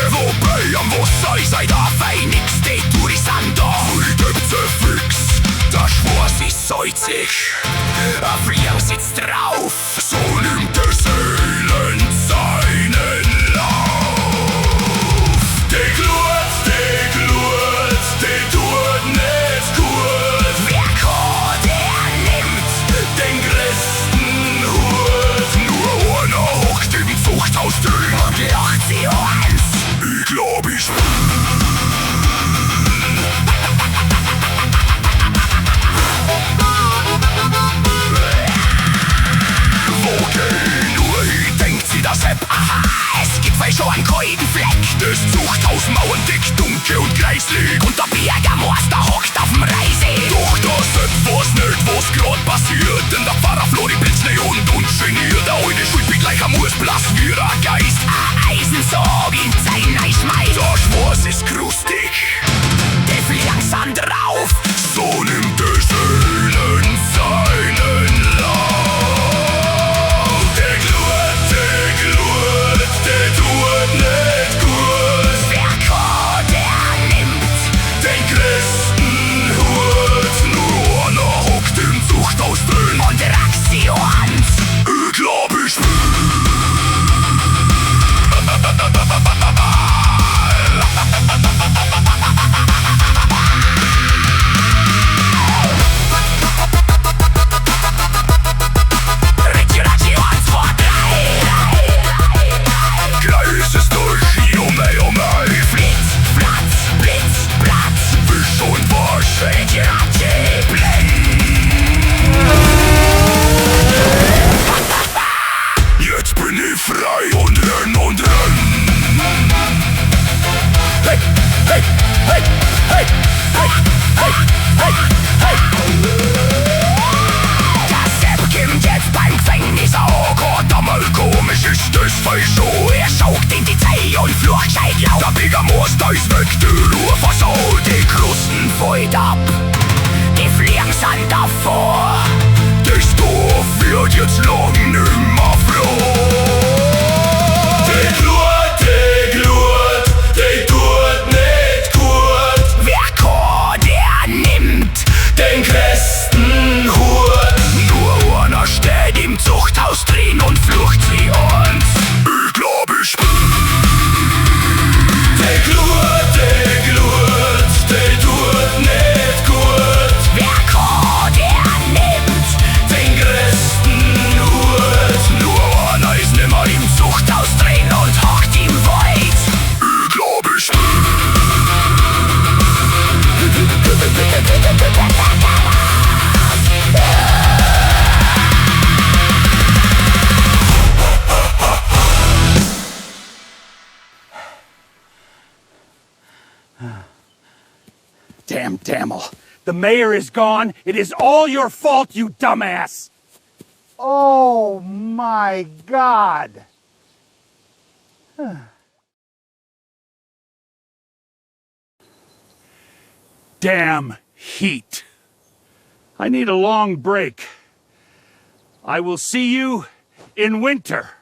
Wobei am Wasser ist der feinigste Tourisander. Gibt's fix, der Schwarz ist salzig, ein Fliegen sitzt drauf, so nimmt der Seelen seinen Lauf. Die Glut, die tut nicht gut. Wer kann, der nimmt den größten Hut. Nur einer hockt im Zuchthaus drin und lacht sie eins. Ich glaub, ich aha, es gibt vielleicht schon einen kalten Fleck. Das Zuchthaus mauerndick, dunkel und greislig. Und der Bürgermeister hockt auf'm Reisig. Doch da selbst weiß nicht, was grad passiert. Denn der Pfarrer Flori pilzt nicht und ungeniert. Der alte Schulbegleicher muss blass wie ein Geist. Ein Eisensog in seinen schmeißt. Der Schwarz ist krustig, die Fliegen sind drauf. So nimmt der Seelen seinen Lauf. Der tut nicht gut. Wer kann, der nimmt den größten Hut. Nur einer hockt im Zuchthaus drin und rackt sie ans. Ich glaub, ich jetzt bin ich frei und renn und renn. Hey, hey, hey, hey, hey, hey, hey, hey. Der Sepp kommt jetzt beim Gefängnis auch. Gott, einmal komisch ist das falsch. Er schaut in die Zehe und flucht gescheit laut. Der Bürgermeister ist weg, der Ruhrwasser, die Krusten fällt ab. Die Fliegen sind davor. Das Dorf wird jetzt lang nimmer froh. Die Glut, die tut nicht gut. Wer kann, der nimmt den größten Hut. Nur einer steht im Zuchthaus drin und flucht wie uns. Ich glaub, ich die Glut, die tut nicht gut. Wer kann, der nimmt den größten Hut. Nur einer ist nimmer im Zuchthaus drin und hockt im Wald. Ich glaub, ich Damn Damel. The mayor is gone. It is all your fault, you dumbass! Oh my God! Damn heat. I need a long break. I will see you in winter.